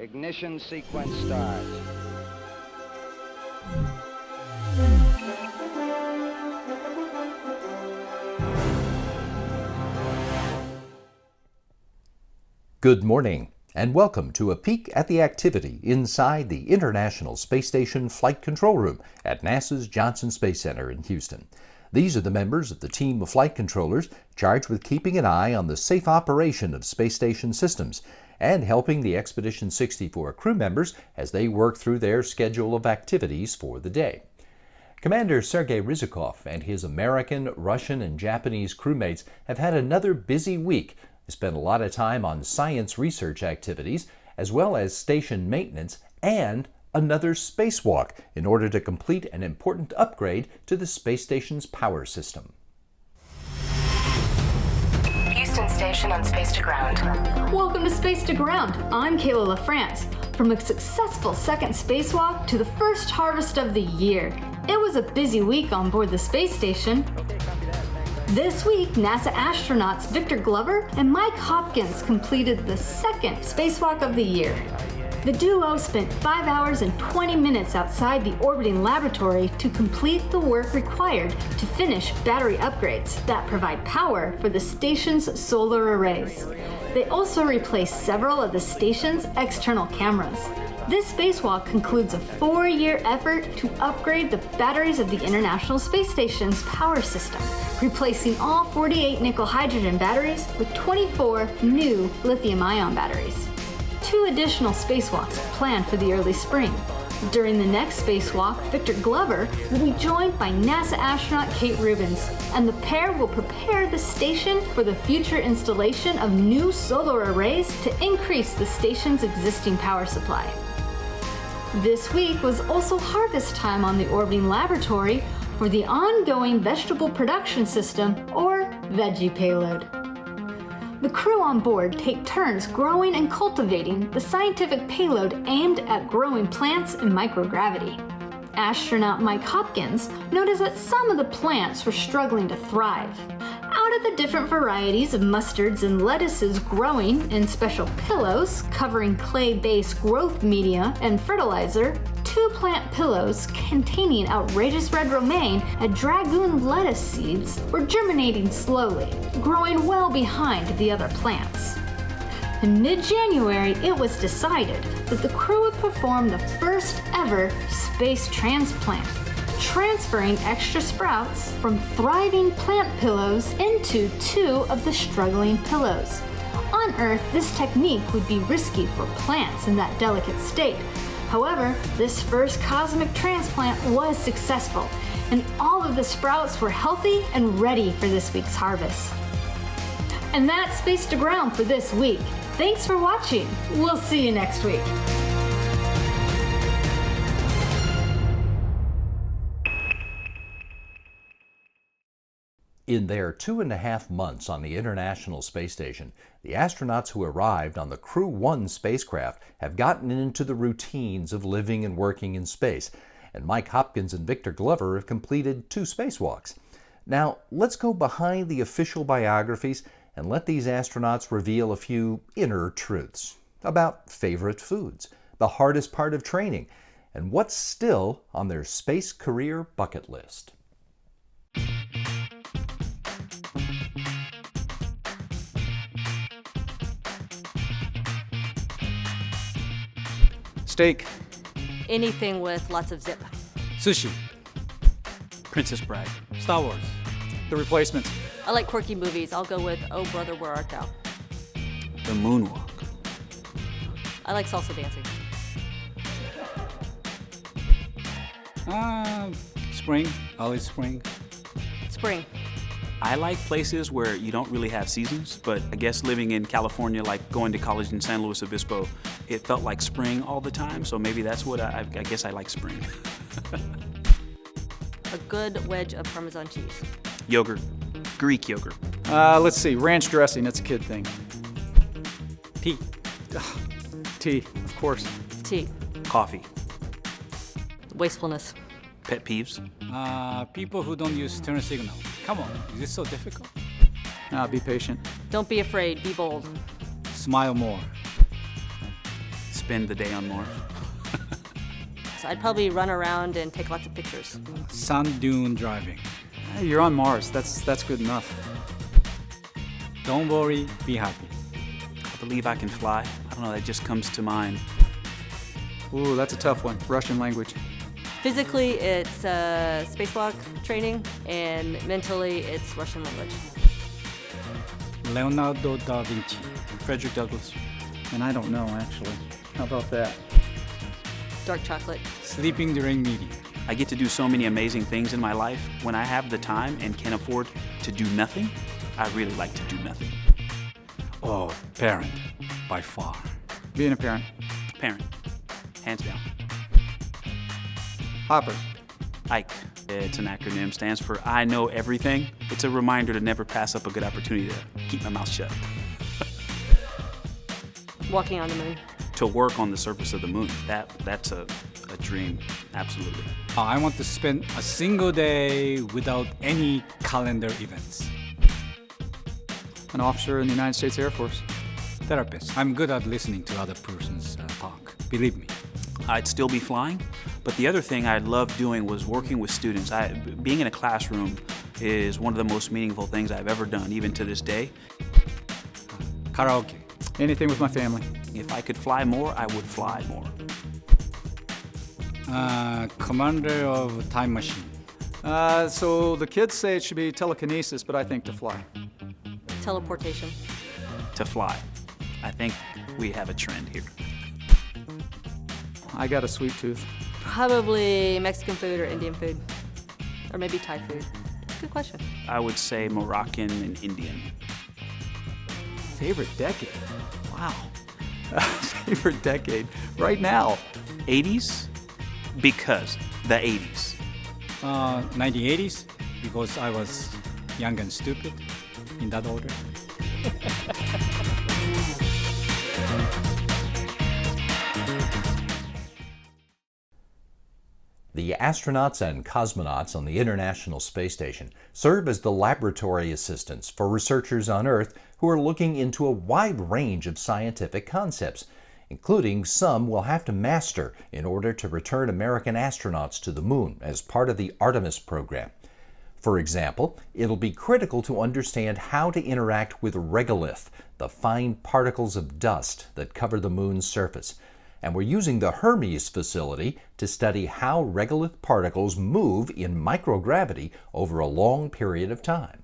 Ignition sequence start. Good morning, and welcome to a peek at the activity inside the International Space Station Flight Control Room at NASA's Johnson Space Center in Houston. These are the members of the team of flight controllers charged with keeping an eye on the safe operation of space station systems and helping the Expedition 64 crew members as they work through their schedule of activities for the day. Commander Sergei Ryzhikov and his American, Russian, and Japanese crewmates have had another busy week. They spent a lot of time on science research activities, as well as station maintenance and another spacewalk in order to complete an important upgrade to the space station's power system. Houston Station on Space to Ground. Welcome to Space to Ground. I'm Kayla LaFrance. From a successful second spacewalk to the first harvest of the year, it was a busy week on board the space station. This week, NASA astronauts Victor Glover and Mike Hopkins completed the second spacewalk of the year. The duo spent 5 hours and 20 minutes outside the orbiting laboratory to complete the work required to finish battery upgrades that provide power for the station's solar arrays. They also replaced several of the station's external cameras. This spacewalk concludes a 4-year effort to upgrade the batteries of the International Space Station's power system, replacing all 48 nickel-hydrogen batteries with 24 new lithium-ion batteries. 2 additional spacewalks are planned for the early spring. During the next spacewalk, Victor Glover will be joined by NASA astronaut Kate Rubins, and the pair will prepare the station for the future installation of new solar arrays to increase the station's existing power supply. This week was also harvest time on the orbiting laboratory for the ongoing vegetable production system, or veggie payload. The crew on board take turns growing and cultivating the scientific payload aimed at growing plants in microgravity. Astronaut Mike Hopkins noticed that some of the plants were struggling to thrive. Out of the different varieties of mustards and lettuces growing in special pillows covering clay-based growth media and fertilizer, 2 plant pillows containing outrageous red romaine and dragoon lettuce seeds were germinating slowly, growing well behind the other plants. In mid-January, it was decided that the crew would perform the first ever space transplant, transferring extra sprouts from thriving plant pillows into 2 of the struggling pillows. On Earth, this technique would be risky for plants in that delicate state. However, this first cosmic transplant was successful, and all of the sprouts were healthy and ready for this week's harvest. And that's Space to Ground for this week. Thanks for watching. We'll see you next week. In their 2.5 months on the International Space Station, the astronauts who arrived on the Crew 1 spacecraft have gotten into the routines of living and working in space, and Mike Hopkins and Victor Glover have completed 2 spacewalks. Now, let's go behind the official biographies and let these astronauts reveal a few inner truths about favorite foods, the hardest part of training, and what's still on their space career bucket list. Steak. Anything with lots of zip. Sushi. Princess Bride. Star Wars. The Replacements. I like quirky movies. I'll go with Oh Brother, Where Art Thou? The Moonwalk. I like salsa dancing. Spring. Always spring. Spring. I like places where you don't really have seasons, but I guess living in California, like going to college in San Luis Obispo, it felt like spring all the time, so maybe that's what I guess I like spring. A good wedge of Parmesan cheese. Yogurt. Greek yogurt. Let's see. Ranch dressing. That's a kid thing. Tea. Tea, of course. Tea. Coffee. Wastefulness. Pet peeves. People who don't use turn signal. Come on, is this so difficult? Be patient. Don't be afraid, be bold. Smile more. spend the day on Mars. So I'd probably run around and take lots of pictures. Sand dune driving. Hey, you're on Mars. That's good enough. Don't worry, be happy. I believe I can fly. I don't know, that just comes to mind. Ooh, that's a tough one. Russian language. Physically, it's spacewalk training, and mentally, it's Russian language. Leonardo da Vinci. Frederick Douglass. And I don't know, actually. How about that? Dark chocolate. Sleeping during meeting. I get to do so many amazing things in my life. When I have the time and can afford to do nothing, I really like to do nothing. Oh, parent, by far. Being a parent. Parent, hands down. Hopper. IKE. It's an acronym, stands for I Know Everything. It's a reminder to never pass up a good opportunity to keep my mouth shut. Walking on the moon. To work on the surface of the moon, that's a dream, absolutely. I want to spend a single day without any calendar events. An officer in the United States Air Force. Therapist. I'm good at listening to other person's talk. Believe me. I'd still be flying, but the other thing I loved doing was working with students. Being in a classroom is one of the most meaningful things I've ever done, even to this day. Karaoke. Anything with my family. If I could fly more, I would fly more. Commander of time machine. So the kids say it should be telekinesis, but I think to fly. Teleportation. To fly. I think we have a trend here. I got a sweet tooth. Probably Mexican food or Indian food. Or maybe Thai food. That's a good question. I would say Moroccan and Indian. Favorite decade? Wow. Favorite decade? Right now? 80s? Because the 80s. 1980s, because I was young and stupid, in that order. The astronauts and cosmonauts on the International Space Station serve as the laboratory assistants for researchers on Earth who are looking into a wide range of scientific concepts, including some we'll have to master in order to return American astronauts to the moon as part of the Artemis program. For example, it'll be critical to understand how to interact with regolith, the fine particles of dust that cover the moon's surface. And we're using the Hermes facility to study how regolith particles move in microgravity over a long period of time.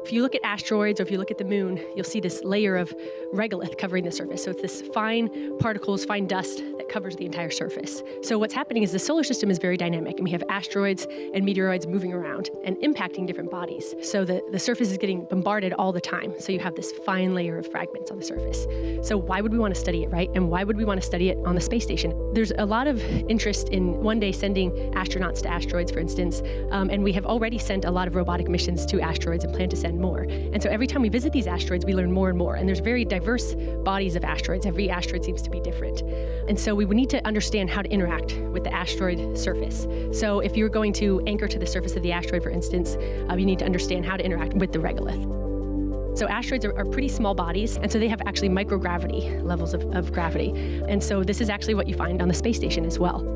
If you look at asteroids or if you look at the moon, you'll see this layer of regolith covering the surface. So it's this fine particles, fine dust that covers the entire surface. So what's happening is the solar system is very dynamic, and we have asteroids and meteoroids moving around and impacting different bodies. So the surface is getting bombarded all the time. So you have this fine layer of fragments on the surface. So why would we want to study it, right? And why would we want to study it on the space station? There's a lot of interest in one day sending astronauts to asteroids, for instance, and we have already sent a lot of robotic missions to asteroids and plan to send more. And so every time we visit these asteroids, we learn more and more. And there's very diverse bodies of asteroids. Every asteroid seems to be different. And so we would need to understand how to interact with the asteroid surface. So if you're going to anchor to the surface of the asteroid, for instance, you need to understand how to interact with the regolith. So asteroids are pretty small bodies, and so they have actually microgravity levels of gravity. And so this is actually what you find on the space station as well.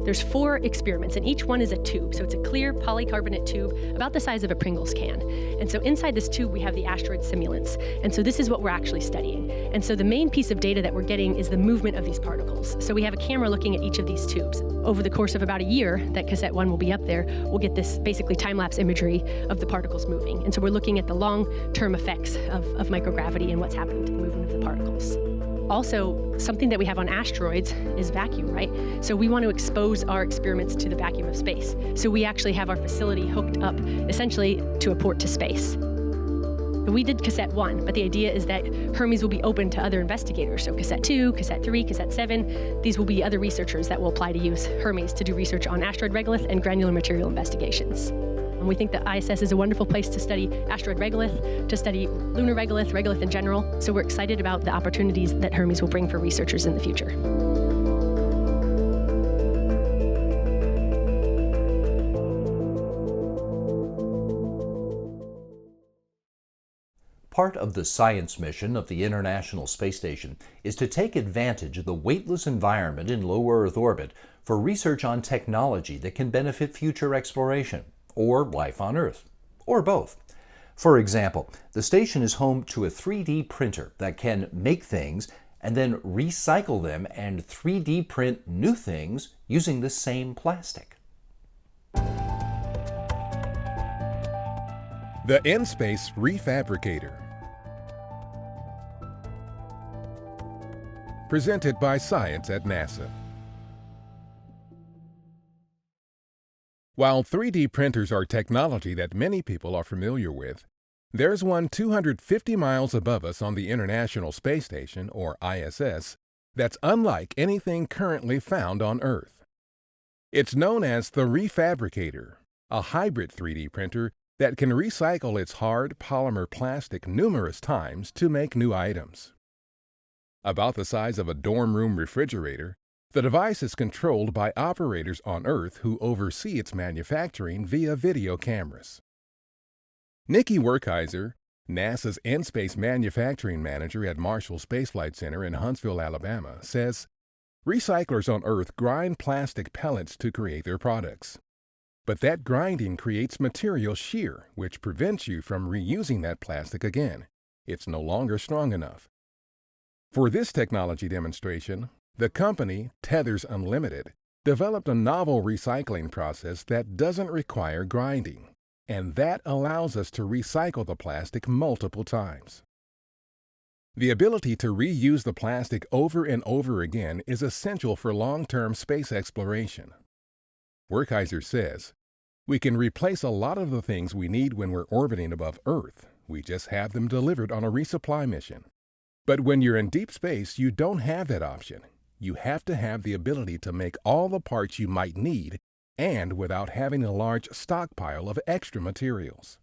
There's 4 experiments, and each one is a tube. So it's a clear polycarbonate tube about the size of a Pringles can. And so inside this tube, we have the asteroid simulants. And so this is what we're actually studying. And so the main piece of data that we're getting is the movement of these particles. So we have a camera looking at each of these tubes. Over the course of about a year, that cassette 1 will be up there, we'll get this basically time-lapse imagery of the particles moving. And so we're looking at the long-term effects of microgravity and what's happening to the movement of the particles. Also, something that we have on asteroids is vacuum, right? So we want to expose our experiments to the vacuum of space. So we actually have our facility hooked up essentially to a port to space. We did cassette 1, but the idea is that Hermes will be open to other investigators. So cassette 2, cassette 3, cassette 7, these will be other researchers that will apply to use Hermes to do research on asteroid regolith and granular material investigations. And we think that ISS is a wonderful place to study asteroid regolith, to study lunar regolith, regolith in general. So we're excited about the opportunities that Hermes will bring for researchers in the future. Part of the science mission of the International Space Station is to take advantage of the weightless environment in low Earth orbit for research on technology that can benefit future exploration, or life on Earth, or both. For example, the station is home to a 3D printer that can make things and then recycle them and 3D print new things using the same plastic. The Nspace Refabricator. Presented by Science at NASA. While 3D printers are technology that many people are familiar with, there's one 250 miles above us on the International Space Station, or ISS, that's unlike anything currently found on Earth. It's known as the Refabricator, a hybrid 3D printer that can recycle its hard polymer plastic numerous times to make new items. About the size of a dorm room refrigerator, the device is controlled by operators on Earth who oversee its manufacturing via video cameras. Nikki Werkheiser, NASA's Nspace manufacturing manager at Marshall Space Flight Center in Huntsville, Alabama, says, "Recyclers on Earth grind plastic pellets to create their products. But that grinding creates material shear, which prevents you from reusing that plastic again. It's no longer strong enough." For this technology demonstration, the company, Tethers Unlimited, developed a novel recycling process that doesn't require grinding, and that allows us to recycle the plastic multiple times. The ability to reuse the plastic over and over again is essential for long-term space exploration. Werkheiser says, "We can replace a lot of the things we need when we're orbiting above Earth. We just have them delivered on a resupply mission. But when you're in deep space, you don't have that option. You have to have the ability to make all the parts you might need, and without having a large stockpile of extra materials."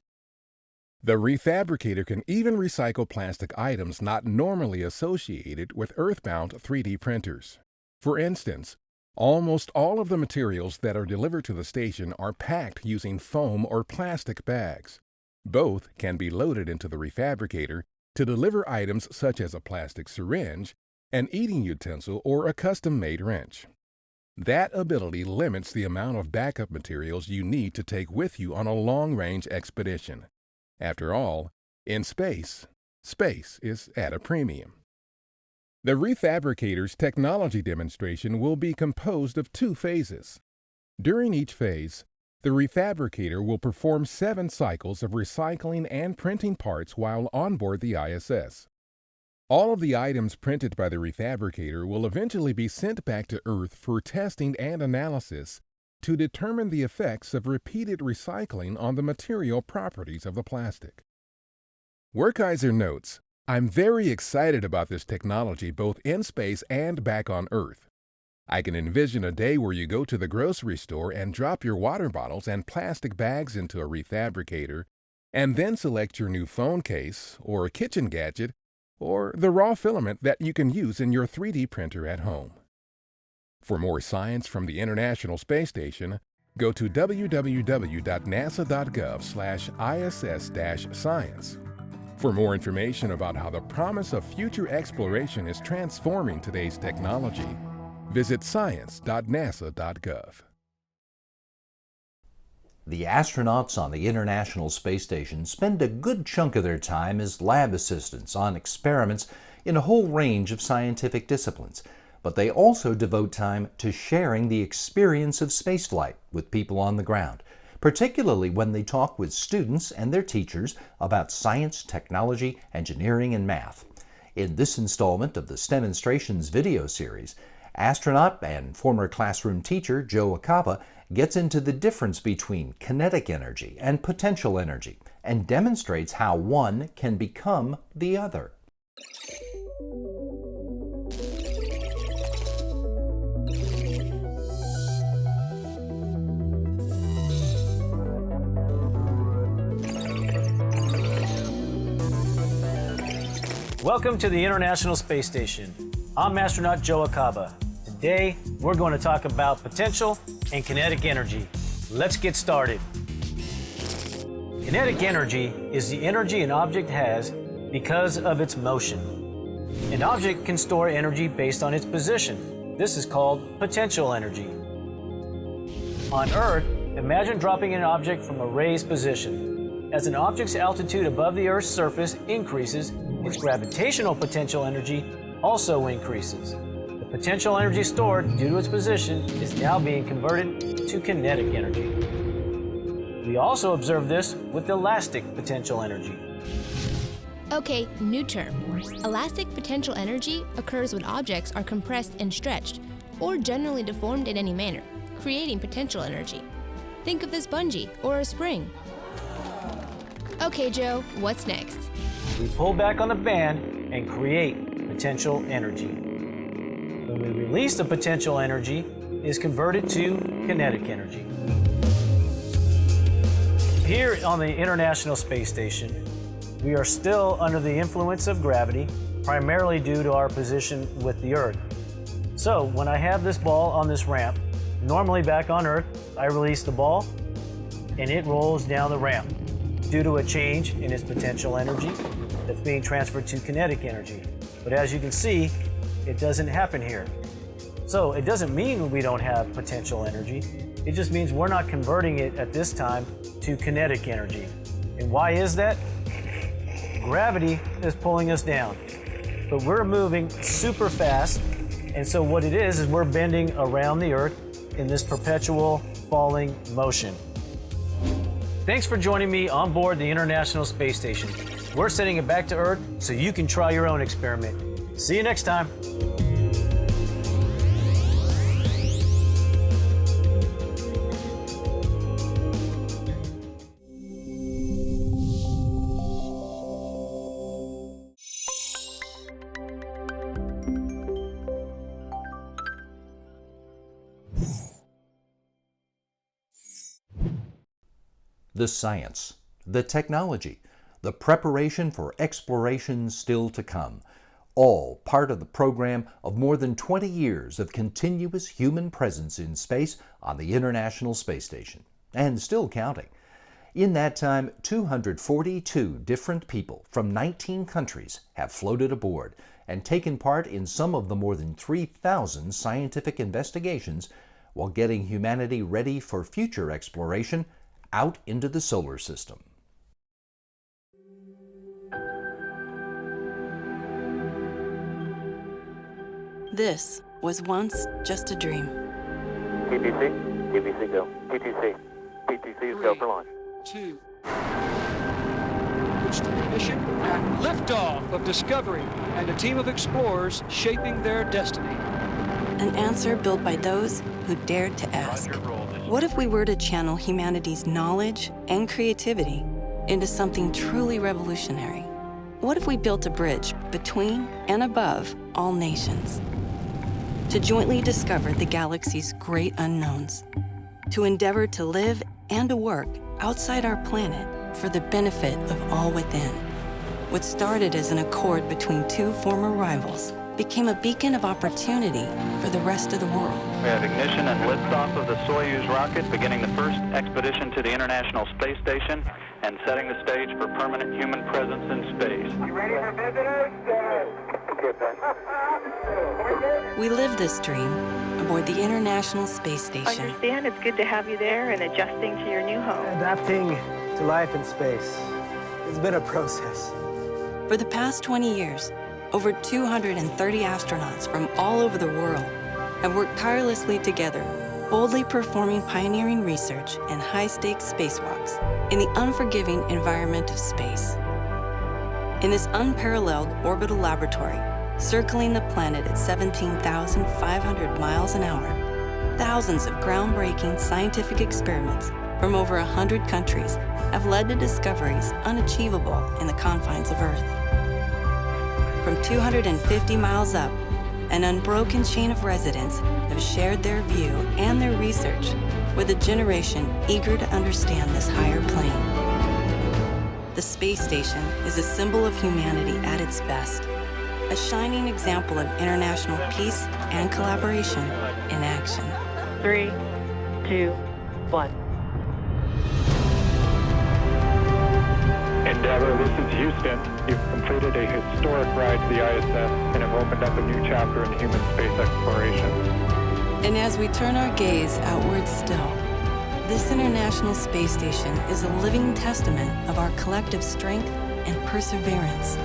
The Refabricator can even recycle plastic items not normally associated with Earthbound 3D printers. For instance, almost all of the materials that are delivered to the station are packed using foam or plastic bags. Both can be loaded into the Refabricator to deliver items such as a plastic syringe, an eating utensil, or a custom-made wrench. That ability limits the amount of backup materials you need to take with you on a long-range expedition. After all, in space, space is at a premium. The Refabricator's technology demonstration will be composed of 2 phases. During each phase, the Refabricator will perform 7 cycles of recycling and printing parts while on board the ISS. All of the items printed by the Refabricator will eventually be sent back to Earth for testing and analysis to determine the effects of repeated recycling on the material properties of the plastic. Werkheiser notes, "I'm very excited about this technology both in space and back on Earth. I can envision a day where you go to the grocery store and drop your water bottles and plastic bags into a Refabricator, and then select your new phone case, or a kitchen gadget, or the raw filament that you can use in your 3D printer at home." For more science from the International Space Station, go to www.nasa.gov/ISS-science. For more information about how the promise of future exploration is transforming today's technology, visit science.nasa.gov. The astronauts on the International Space Station spend a good chunk of their time as lab assistants on experiments in a whole range of scientific disciplines, but they also devote time to sharing the experience of spaceflight with people on the ground, particularly when they talk with students and their teachers about science, technology, engineering, and math. In this installment of the STEMonstrations video series, astronaut and former classroom teacher Joe Acaba gets into the difference between kinetic energy and potential energy and demonstrates how one can become the other. Welcome to the International Space Station. I'm astronaut Joe Acaba. Today, we're going to talk about potential and kinetic energy. Let's get started. Kinetic energy is the energy an object has because of its motion. An object can store energy based on its position. This is called potential energy. On Earth, imagine dropping an object from a raised position. As an object's altitude above the Earth's surface increases, its gravitational potential energy also increases. The potential energy stored due to its position is now being converted to kinetic energy. We also observe this with elastic potential energy. Okay, new term. Elastic potential energy occurs when objects are compressed and stretched, or generally deformed in any manner, creating potential energy. Think of this bungee or a spring. Okay, Joe, what's next? We pull back on the band and create potential energy. When we release the potential energy, it is converted to kinetic energy. Here on the International Space Station, we are still under the influence of gravity, primarily due to our position with the Earth. So when I have this ball on this ramp, normally back on Earth, I release the ball and it rolls down the ramp due to a change in its potential energy that's being transferred to kinetic energy. But as you can see, it doesn't happen here. So it doesn't mean we don't have potential energy. It just means we're not converting it at this time to kinetic energy. And why is that? Gravity is pulling us down, but we're moving super fast. And so what it is we're bending around the Earth in this perpetual falling motion. Thanks for joining me on board the International Space Station. We're sending it back to Earth so you can try your own experiment. See you next time. The science, the technology, the preparation for exploration still to come, all part of the program of more than 20 years of continuous human presence in space on the International Space Station, and still counting. In that time, 242 different people from 19 countries have floated aboard and taken part in some of the more than 3,000 scientific investigations while getting humanity ready for future exploration out into the solar system. This was once just a dream. TTC go. TTC is go for launch. 2. Booster ignition and liftoff of Discovery and a team of explorers shaping their destiny. An answer built by those who dared to ask. What if we were to channel humanity's knowledge and creativity into something truly revolutionary? What if we built a bridge between and above all nations? To jointly discover the galaxy's great unknowns, to endeavor to live and to work outside our planet for the benefit of all within. What started as an accord between two former rivals became a beacon of opportunity for the rest of the world. We have ignition and liftoff of the Soyuz rocket, beginning the first expedition to the International Space Station and setting the stage for permanent human presence in space. You ready for visitors? We live this dream aboard the International Space Station. I understand it's good to have you there and adjusting to your new home. Adapting to life in space. It's been a process. For the past 20 years, over 230 astronauts from all over the world have worked tirelessly together, boldly performing pioneering research and high-stakes spacewalks in the unforgiving environment of space. In this unparalleled orbital laboratory, circling the planet at 17,500 miles an hour, thousands of groundbreaking scientific experiments from over 100 countries have led to discoveries unachievable in the confines of Earth. From 250 miles up, an unbroken chain of residents have shared their view and their research with a generation eager to understand this higher plane. The space station is a symbol of humanity at its best, a shining example of international peace and collaboration in action. 3, 2, 1. And Endeavour, this is Houston. You've completed a historic ride to the ISS and have opened up a new chapter in human space exploration. And as we turn our gaze outward still, this International Space Station is a living testament of our collective strength and perseverance,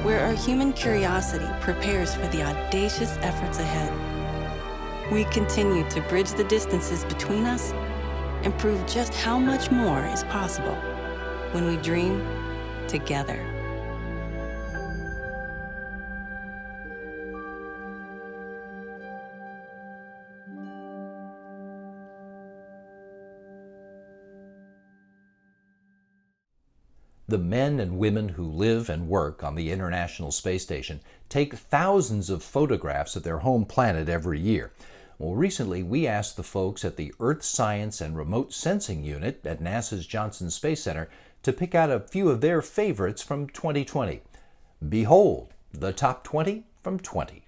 where our human curiosity prepares for the audacious efforts ahead. We continue to bridge the distances between us and prove just how much more is possible when we dream together. The men and women who live and work on the International Space Station take thousands of photographs of their home planet every year. Well, recently we asked the folks at the Earth Science and Remote Sensing Unit at NASA's Johnson Space Center to pick out a few of their favorites from 2020. Behold, the top 20 from 20.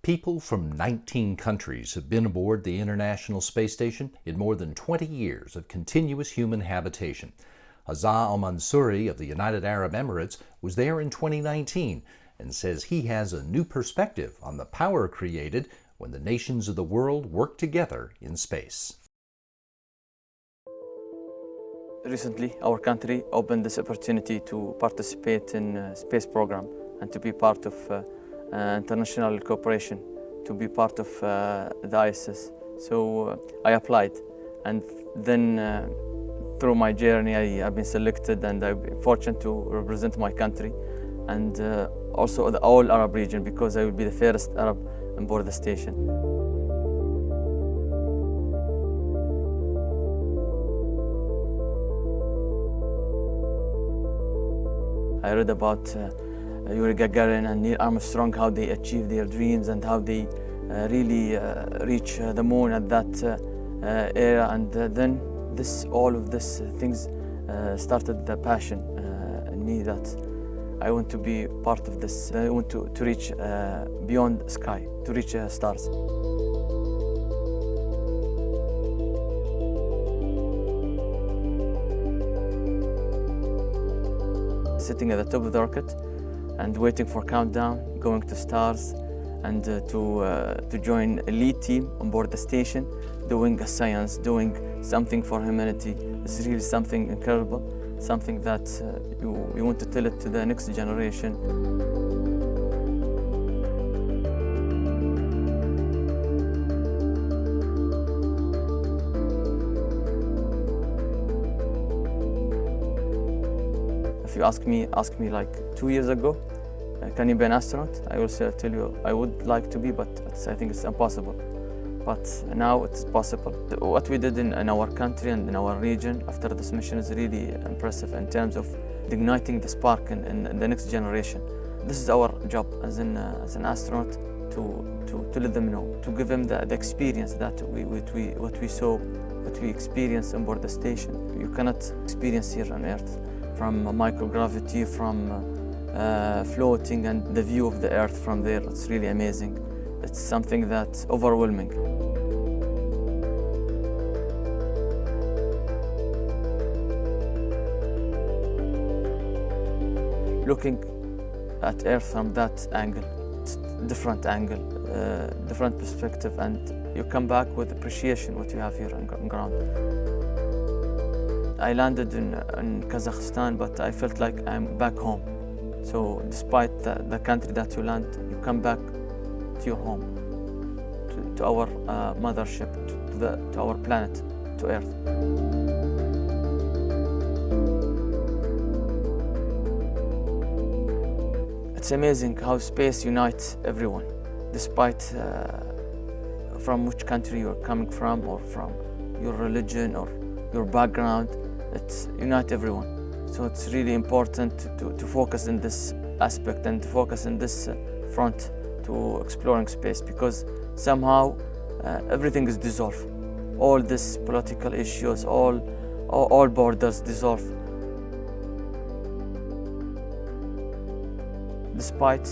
People from 19 countries have been aboard the International Space Station in more than 20 years of continuous human habitation. Hazza al-Mansouri of the United Arab Emirates was there in 2019 and says he has a new perspective on the power created when the nations of the world work together in space. Recently, our country opened this opportunity to participate in a space program and to be part of international cooperation, to be part of the ISS. So I applied, and then through my journey I've been selected, and I've been fortunate to represent my country and also the all Arab region, because I will be the first Arab on board the station. I read about Yuri Gagarin and Neil Armstrong, how they achieved their dreams and how they really reach the moon at that era. And then all of these things started the passion in me that I want to be part of this. I want to reach beyond sky, to reach stars. Sitting at the top of the rocket and waiting for countdown, going to stars, and to join a lead team on board the station, doing a science, doing something for humanity. It's really something incredible, something that you want to tell it to the next generation. If you ask me like 2 years ago, can you be an astronaut? I will tell you I would like to be, but I think it's impossible. But now it's possible. What we did in our country and in our region after this mission is really impressive in terms of igniting the spark in the next generation. This is our job as an astronaut to let them know, to give them the experience that what we saw, what we experienced on board the station. You cannot experience here on Earth, from microgravity, from floating, and the view of the Earth from there. It's really amazing. It's something that's overwhelming. Looking at Earth from that angle, it's a different angle, different perspective, and you come back with appreciation what you have here on ground. I landed in Kazakhstan, but I felt like I'm back home. So despite the country that you land, you come back to your home, to our mothership, to our planet, to Earth. It's amazing how space unites everyone, despite from which country you're coming from, or from your religion or your background. It unites everyone. So it's really important to focus in this aspect and to focus in this front to exploring space, because somehow everything is dissolved. All these political issues, all borders dissolve. Despite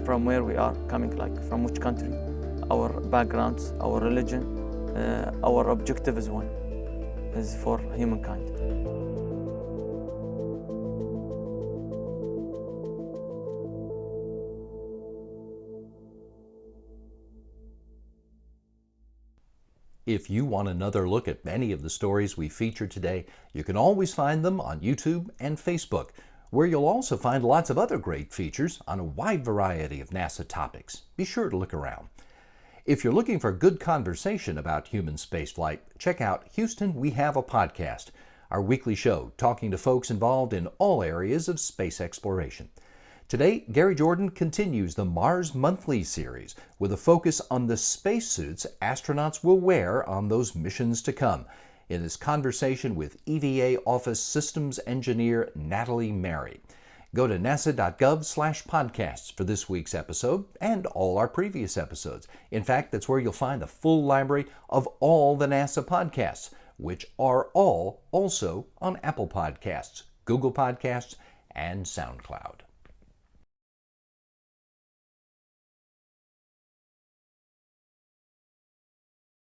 from where we are coming, like from which country, our backgrounds, our religion, our objective is one, is for humankind. If you want another look at many of the stories we featured today, you can always find them on YouTube and Facebook, where you'll also find lots of other great features on a wide variety of NASA topics. Be sure to look around. If you're looking for good conversation about human spaceflight, check out Houston, We Have a Podcast, our weekly show talking to folks involved in all areas of space exploration. Today, Gary Jordan continues the Mars Monthly series with a focus on the spacesuits astronauts will wear on those missions to come, in his conversation with EVA Office Systems Engineer Natalie Mary. Go to nasa.gov/podcasts for this week's episode and all our previous episodes. In fact, that's where you'll find the full library of all the NASA podcasts, which are all also on Apple Podcasts, Google Podcasts, and SoundCloud.